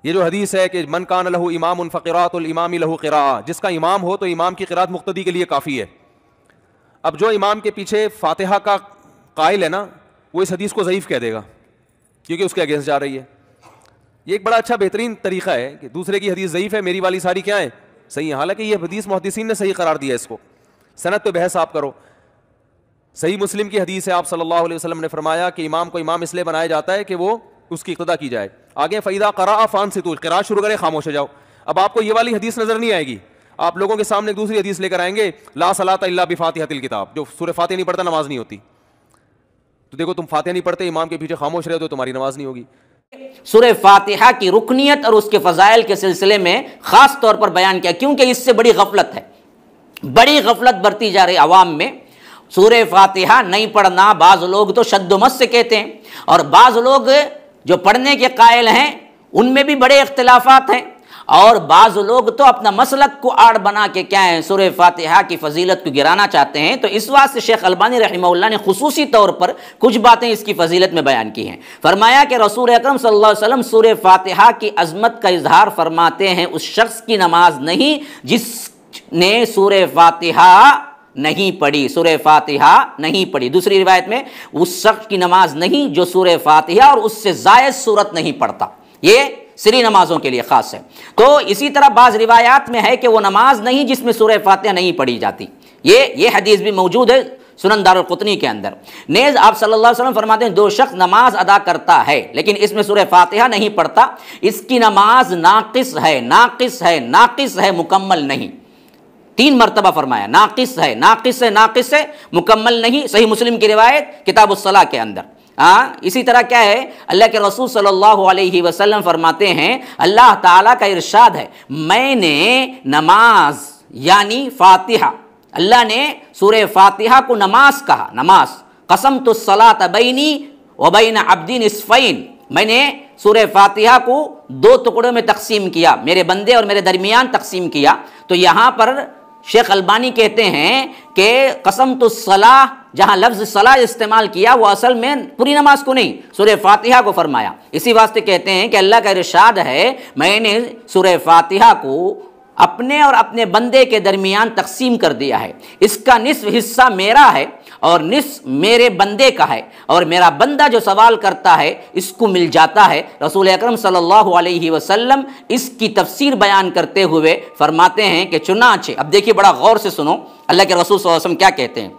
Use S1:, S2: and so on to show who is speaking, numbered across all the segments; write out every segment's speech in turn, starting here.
S1: ये जो हदीस है कि मन कान लहू इमामुन फ़क़िरातुल इमामी लहू क़िराअह, जिसका इमाम हो तो इमाम की क़िराअत मुक़्तदी के लिए काफ़ी है। अब जो इमाम के पीछे फ़ातिहा का कायल है ना, वो इस हदीस को ज़ईफ़ कह देगा क्योंकि उसके अगेंस्ट जा रही है। ये एक बड़ा अच्छा बेहतरीन तरीका है कि दूसरे की हदीस ज़ईफ़ है, मेरी वाली सारी क्या है, सही है। हालांकि ये हदीस मुहद्दिसीन ने सही करार दिया इसको, सनद पे बहस आप करो। सही मुस्लिम की हदीस है, आप सल्लल्लाहु अलैहि वसल्लम ने फरमाया कि इमाम को इमाम इसलिए बनाया जाता है कि वो उसकी इक़्तिदा की जाए। आगे फ़ैज़ा क़रअ फ़अनसितू, क़िराअत शुरू करे खामोश हो जाओ। अब आपको ये वाली हदीस नजर नहीं आएगी, आप लोगों के सामने एक दूसरी हदीस लेकर आएंगे, ला सलाता इल्ला बिफ़ातिहतिल किताब, जो सूरह फातिहा नहीं पढ़ता नमाज नहीं होती। तो देखो, तुम फातिहा नहीं पढ़ते, इमाम के पीछे खामोश रहे तो तुम्हारी नमाज नहीं होगी।
S2: सूरह फातिहा की रुकनियत और उसके फ़ज़ाइल के सिलसिले में ख़ास तौर पर बयान किया, क्योंकि इससे बड़ी गफलत है, बड़ी गफलत बरती जा रही अवाम में। सूरह फातिहा नहीं पढ़ना बाज़ लोग तो शद्दुमत से कहते हैं, और बाज़ लोग जो पढ़ने के कायल हैं उनमें भी बड़े इख्तिलाफात हैं, और बाज़ लोग तो अपना मसलक को आड़ बना के क्या है, सूरह फातिहा की फजीलत को गिराना चाहते हैं। तो इस वास्ते शेख अलबानी रहमहुल्लाह ने खुसूसी तौर पर कुछ बातें इसकी फजीलत में बयान की हैं। फरमाया कि रसूल अकरम सल्लल्लाहु अलैहि वसल्लम सूरह फातिहा की अज़मत का इजहार फरमाते हैं उस शख्स की नमाज नहीं जिसने सूरह फातिहा नहीं पढ़ी, सूरह फातिहा नहीं पढ़ी। दूसरी रिवायत में उस शख्स की नमाज नहीं जो सूरह फातिहा और उससे जायद सूरत नहीं पढ़ता। ये सिरी नमाजों के लिए खास है। तो इसी तरह बाज़ रिवायात में है कि वो नमाज नहीं जिसमें सूरह फातिहा नहीं पढ़ी जाती। ये हदीस भी मौजूद है सुनन दारुल कुतनी के अंदर। नेज़ आप सल्लल्लाहु अलैहि वसल्लम फरमाते हैं, दो शख्स नमाज अदा करता है लेकिन इसमें सूरह फातिहा नहीं पढ़ता, इसकी नमाज नाकिस है, नाकिस है, नाकिस है, मुकम्मल नहीं। 3 मरतबा फरमाया, नाकिस है, नाकिस है, नाकिस है, मुकम्मल नहीं। सही मुस्लिम की रिवायत किताबुस्सलाह के अंदर। इसी तरह क्या है, अल्लाह के रसूल सल्लल्लाहु अलैहि वसल्लम फरमाते हैं, अल्लाह ताला का इरशाद है, मैंने नमाज यानी फातिहा, अल्लाह ने सूरह फातिहा को नमाज कहा, नमाज, कसमतु सलात बैनी व बैन अब्दी निस्फैन, मैंने सूरह फातिहा को 2 टुकड़ों में तकसीम किया, मेरे बंदे और मेरे दरमियान तकसीम किया। तो यहाँ पर शेख अलबानी कहते हैं कि कसम तो सलाह, जहाँ लफ्ज़ सलाह इस्तेमाल किया वो असल में पूरी नमाज को नहीं, सूरह फातिहा को फरमाया। इसी वास्ते कहते हैं कि अल्लाह का इरशाद है, मैंने सूरह फातिहा को अपने और अपने बंदे के दरमियान तकसीम कर दिया है, इसका निस्फ हिस्सा मेरा है और निस्फ मेरे बंदे का है, और मेरा बंदा जो सवाल करता है इसको मिल जाता है। रसूल अकरम सल्लल्लाहु अलैहि वसल्लम इसकी तफसीर बयान करते हुए फरमाते हैं कि चुनाचे, अब देखिए बड़ा गौर से सुनो अल्लाह के रसूल सल्लल्लाहु अलैहि वसल्लम क्या कहते हैं।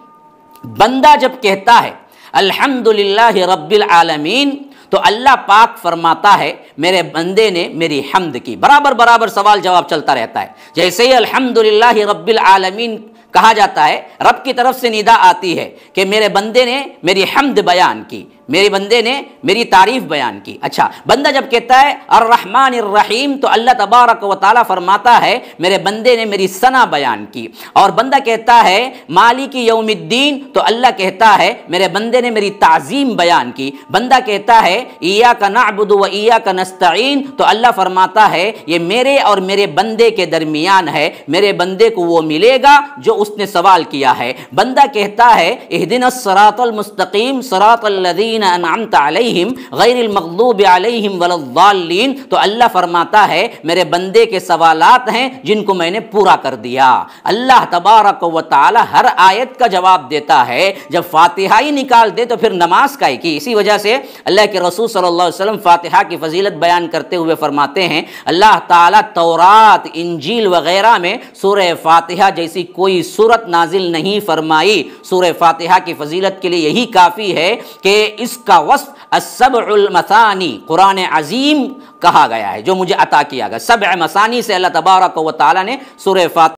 S2: बंदा जब कहता है अल्हम्दुलिल्लाहि रब्बिल आलमीन, तो अल्लाह पाक फरमाता है मेरे बंदे ने मेरी हम्द की। बराबर बराबर सवाल जवाब चलता रहता है। जैसे ही अल्हम्दुलिल्लाहि रब्बिल आलमीन कहा जाता है, रब की तरफ से निदा आती है कि मेरे बंदे ने मेरी हम्द बयान की, मेरे बंदे ने मेरी तारीफ बयान की। अच्छा, बंदा जब कहता है अर्रहमानिर रहीम, तो अल्लाह तबारक व तआला फरमाता है मेरे बंदे ने मेरी सना बयान की। और बंदा कहता है मालिकी यौमिद्दीन, तो अल्लाह कहता है मेरे बंदे ने मेरी ताज़ीम बयान की। बंदा कहता है इय्याका नअबुदु व इय्याका नस्तईन, तो अल्लाह फरमाता है ये मेरे और मेरे बंदे के दरमियान है, मेरे बंदे को वो मिलेगा जो उसने सवाल किया है। बंदा कहता है इहदिनस सिरातल मुस्तकीम सिरातल लज़ीना अनअमता अलैहिम गैरिल मग़दूबि अलैहिम वलद्दाल्लीन, तो अल्लाह फरमाता है मेरे बंदे के सवालात हैं जिनको मैंने पूरा कर दिया। अल्लाह तबारक व तआला हर आयत का जवाब देता है। जब फातिहा ही निकाल दे तो फिर नमाज का की। इसी वजह से अल्लाह के रसूल सल्लल्लाहु अलैहि वसल्लम फातिहा की फजीलत बयान करते हुए फरमाते हैं, अल्लाह ताला तौरात, इंजील वगैरह में सूरह फातिहा जैसी कोई सूरत नाजिल नहीं फरमाई। सूरह फातिहा की फजीलत के लिए यही काफ़ी है कि इसका वस्फ अस्सबउल मसानी, कुरान अजीम कहा गया है जो मुझे अता किया गया। 7 मसानी से अल्लाह तबारक व तआला ने सूरह फातिहा